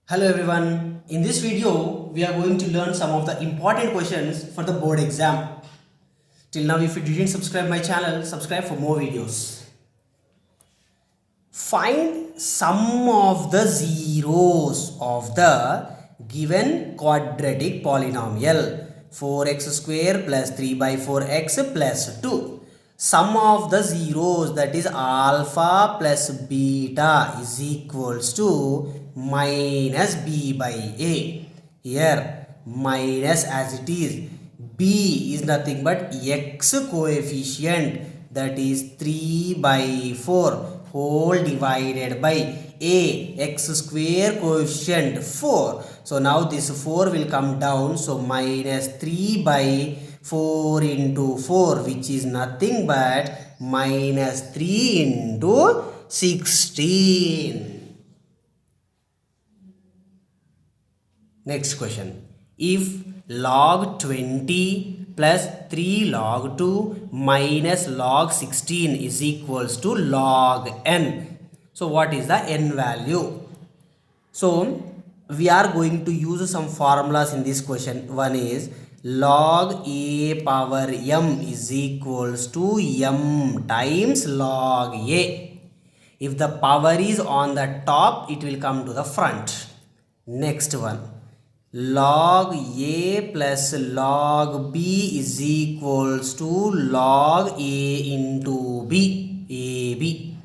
Hello everyone. In this video, we are going to learn some of the important questions for the board exam. Till now, if you didn't subscribe my channel, subscribe for more videos. Find sum of the zeros of the given quadratic polynomial 4x square plus 3 by 4x plus 2. Sum of the zeros, that is alpha plus beta, is equals to minus b by a. Here minus as it is, b is nothing but x coefficient, that is 3 by 4 whole divided by a x square coefficient 4. So now this 4 will come down, so minus 3 by 4 into 4, which is nothing but minus 3 into 16. Next question. If log 20 plus 3 log 2 minus log 16 is equals to log n. So what is the n value? So we are going to use some formulas in this question. One is log a power m is equals to m times log a. If the power is on the top, it will come to the front. Next one, log a plus log b is equals to log a into b, ab.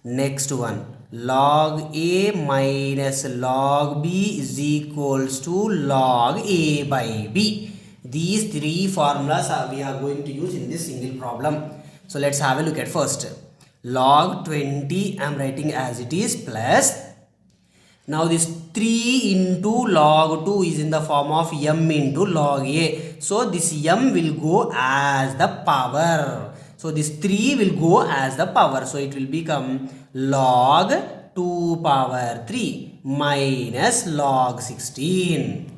Next one, log a minus log b is equals to log a by b. These three formulas we are going to use in this single problem. So let's have a look at first. Log 20 I am writing as it is plus, now this 3 into log 2 is in the form of m into log a. So this m will go as the power. So this 3 will go as the power. So it will become log 2 power 3 minus log 16.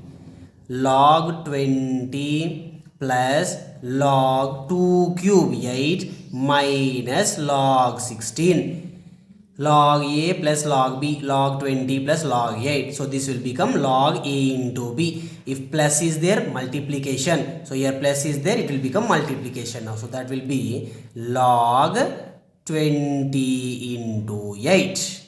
Log 20 plus log 2 cube 8 minus log 16. Log a plus log b, log 20 plus log 8. So this will become log a into b. If plus is there, multiplication. So here plus is there, it will become multiplication now. So that will be log 20 into 8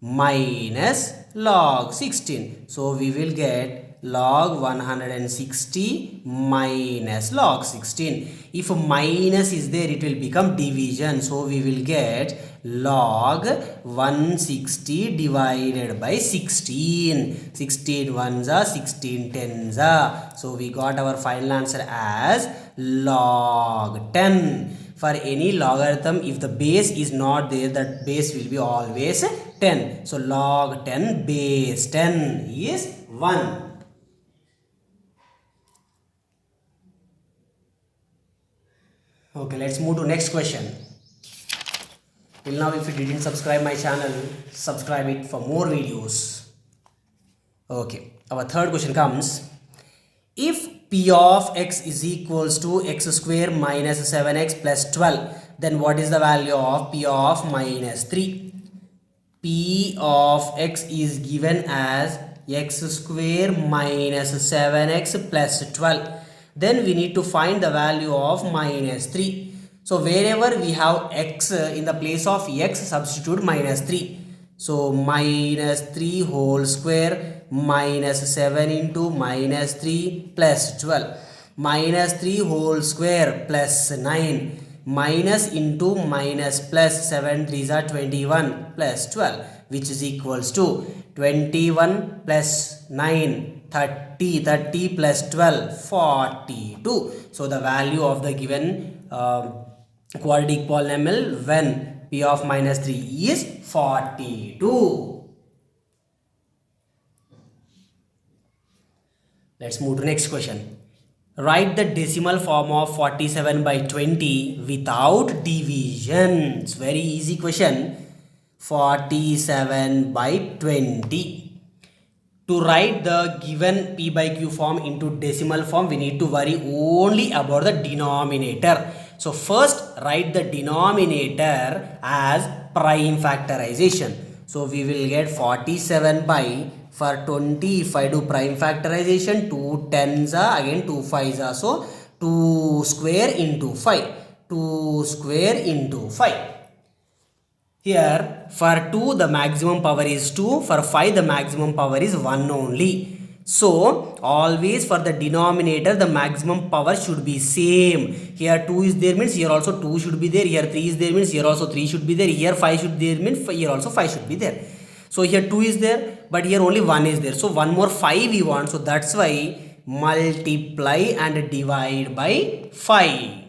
minus log 16. So we will get log 160 minus log 16. If minus is there, it will become division. So we will get log 160 divided by 16. 16 ones are 16 tens are. So we got our final answer as log 10. For any logarithm, if the base is not there, that base will be always 10. So log 10 base 10 is 1. Okay, let's move to next question. Till now, if you didn't subscribe my channel, subscribe it for more videos. Okay, our third question comes. If p of x is equals to x square minus 7x plus 12, then what is the value of p of minus 3? P of x is given as x square minus 7x plus 12. Then we need to find the value of minus 3. So wherever we have x in the place of x, substitute minus 3. So minus 3 whole square minus 7 into minus 3 plus 12. Minus 3 whole square plus 9. Minus into minus plus 7 3s are 21 plus 12, which is equals to 21 plus 9 30. 30 plus 12 42. So the value of the given quadratic polynomial when p of minus 3 is 42. Let's move to next question. Write the decimal form of 47 by 20 without division. It's very easy question. 47 by 20. To write the given p by q form into decimal form, we need to worry only about the denominator. So first write the denominator as prime factorization. So we will get 47 by, for 20 if I do prime factorization, 2 tens are, again 2 fives are, so 2 square into 5, 2 square into 5. Here for 2 the maximum power is 2, for 5 the maximum power is 1 only. So always for the denominator the maximum power should be same. Here 2 is there means here also 2 should be there, here 3 is there means here also 3 should be there, here 5 should be there means here also 5 should be there. So here 2 is there but here only 1 is there, so one more 5 we want, so that's why multiply and divide by 5.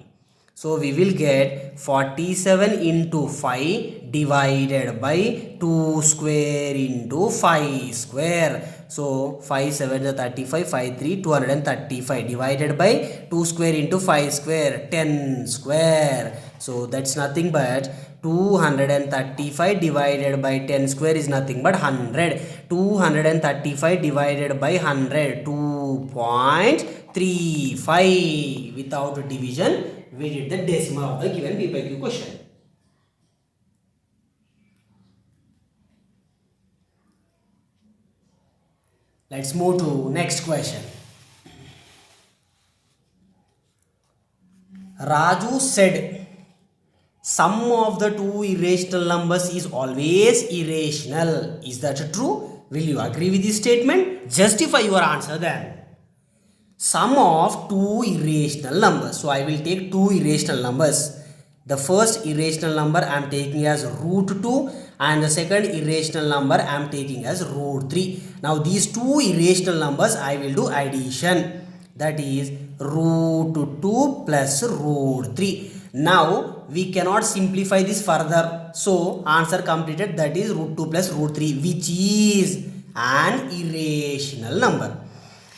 So we will get 47 into 5 divided by 2 square into 5 square. So 5 7 is 35, 5 3 235 divided by 2 square into 5 square, 10 square. So that's nothing but 235 divided by 10 square is nothing but 100. 235 divided by 100, 2.35. Without division we did the decimal of the given PPQ question. Let's move to next question. Raju said sum of the two irrational numbers is always irrational. Is that true? Will you agree with this statement? Justify your answer then. Sum of two irrational numbers. So I will take two irrational numbers. The first irrational number I am taking as root 2 and the second irrational number I am taking as root 3. Now these two irrational numbers I will do addition. That is root 2 plus root 3. Now we cannot simplify this further. So answer completed, that is root 2 plus root 3, which is an irrational number.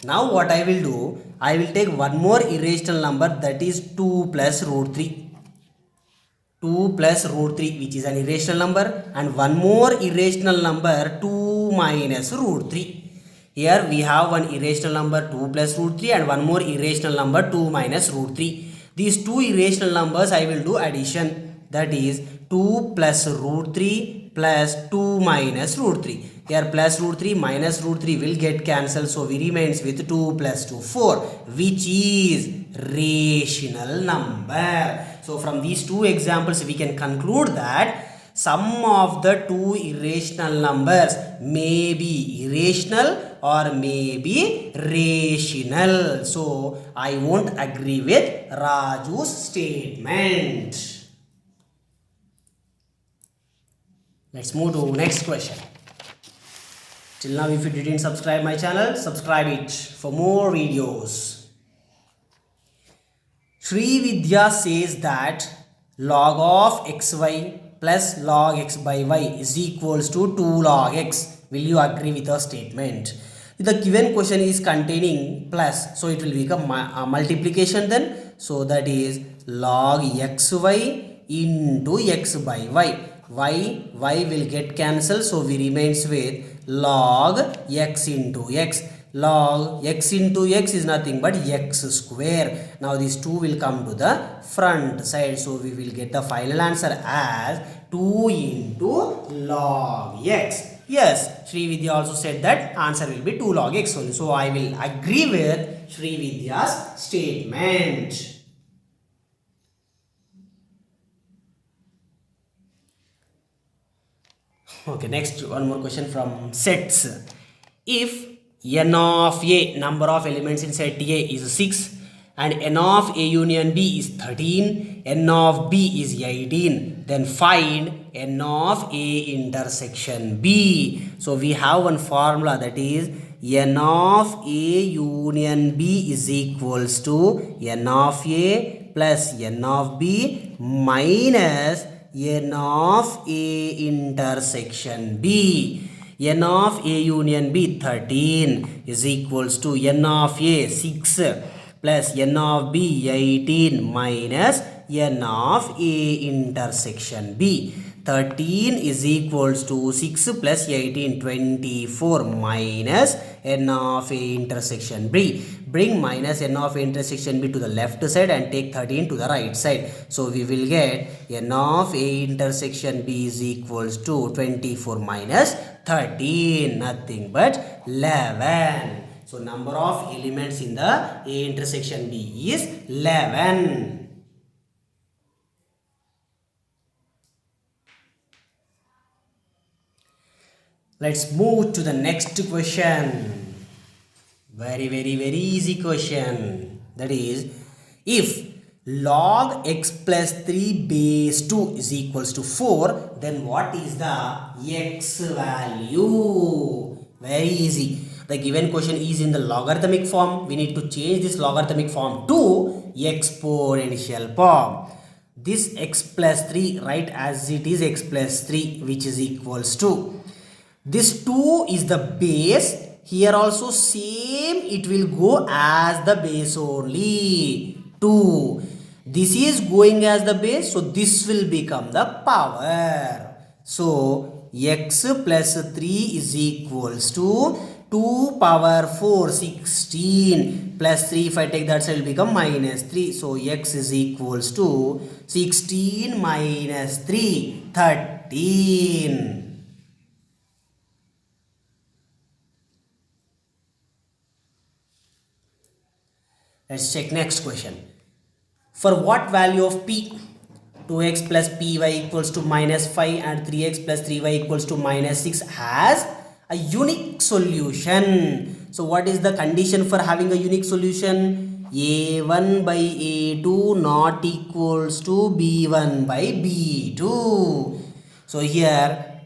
Now what I will do, I will take one more irrational number, that is 2 plus root 3. 2 plus root 3 which is an irrational number, and one more irrational number 2 minus root 3. Here we have one irrational number 2 plus root 3 and one more irrational number 2 minus root 3. These two irrational numbers I will do addition, that is 2 plus root 3 plus 2 minus root 3. Here plus root 3 minus root 3 will get cancelled, so we remains with 2 plus 2 4, which is rational number. So from these two examples we can conclude that sum of the two irrational numbers may be irrational or may be rational. So I won't agree with Raju's statement. Let's move to next question. Till now if you didn't subscribe my channel, subscribe it for more videos. Sri Vidya says that log of xy plus log x by y is equals to 2 log x. Will you agree with the statement? The given question is containing plus, so it will become a multiplication then. So that is log xy into x by y. Y will get cancelled, so we remains with log x into x. Log x into x is nothing but x square. Now these two will come to the front side, so we will get the final answer as 2 into log x. Yes, Sri Vidya also said that answer will be 2 log x only. So I will agree with Sri Vidya's statement. Okay, next one more question from sets. If n of a, number of elements in set A is 6 and n of A union B is 13, n of B is 18, then find n of A intersection B. So we have one formula, that is n of A union B is equals to n of A plus n of B minus n of A intersection B. N of A union B 13 is equals to n of A 6 plus n of B 18 minus n of A intersection B. 13 is equals to 6 plus 18, 24 minus n of A intersection B. Bring minus n of A intersection B to the left side and take 13 to the right side. So we will get n of A intersection B is equals to 24 minus 13, nothing but 11. So number of elements in the A intersection B is 11. Let's move to the next question. Very easy question. That is, if log x plus 3 base 2 is equals to 4, then what is the x value? Very easy. The given question is in the logarithmic form. We need to change this logarithmic form to exponential form. This x plus 3, write as it is x plus 3, which is equals to, this 2 is the base. Here also same, it will go as the base only. 2. This is going as the base, so this will become the power. So x plus 3 is equals to 2 power 4, 16 plus 3. If I take that side, it will become minus 3. So x is equals to 16 minus 3, 13. Let's check next question. For what value of p, 2x plus py equals to minus 5 and 3x plus 3y equals to minus 6 has a unique solution? So what is the condition for having a unique solution? a1 by a2 not equals to b1 by b2. So here,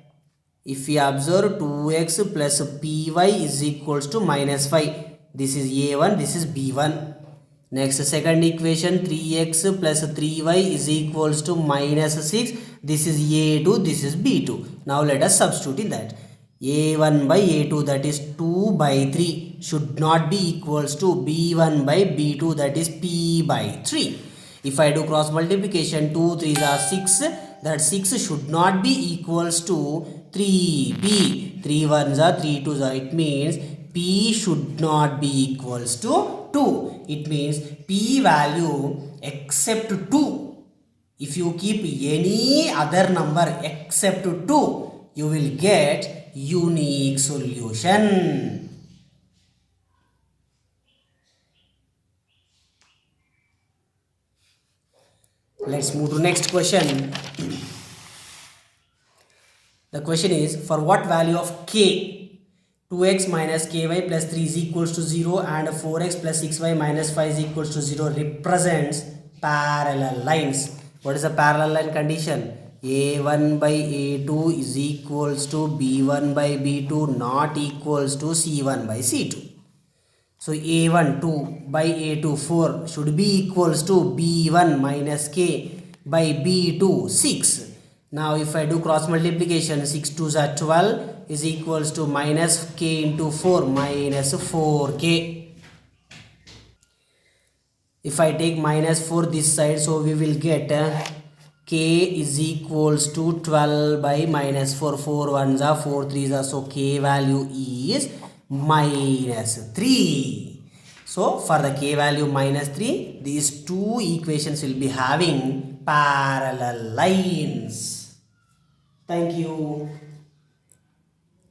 if we observe 2x plus py is equals to minus 5. This is a1, this is b1. Next, second equation, 3x plus 3y is equals to minus 6. This is a2, this is b2. Now let us substitute in that. a1 by a2, that is 2 by 3, should not be equals to b1 by b2, that is p by 3. If I do cross multiplication, 2 3s are 6, that 6 should not be equals to 3b. 3 1s are 3 2s are, it means p should not be equals to 2. It means p value except 2. If you keep any other number except 2, you will get unique solution. Let's move to next question. The question is, for what value of k, 2x minus ky plus 3 is equals to 0 and 4x plus 6y minus 5 is equals to 0 represents parallel lines. What is the parallel line condition? a1 by a2 is equals to b1 by b2 not equals to c1 by c2. So a1 2 by a2 4 should be equals to b1 minus k by b2 6. Now if I do cross multiplication, 6 2s are 12 is equals to minus k into 4 minus 4k. If I take minus 4 this side, so we will get k is equals to 12 by minus 4. 4 1s are 4 3s are, so k value is minus 3. So for the k value minus 3, these two equations will be having parallel lines. Thank you.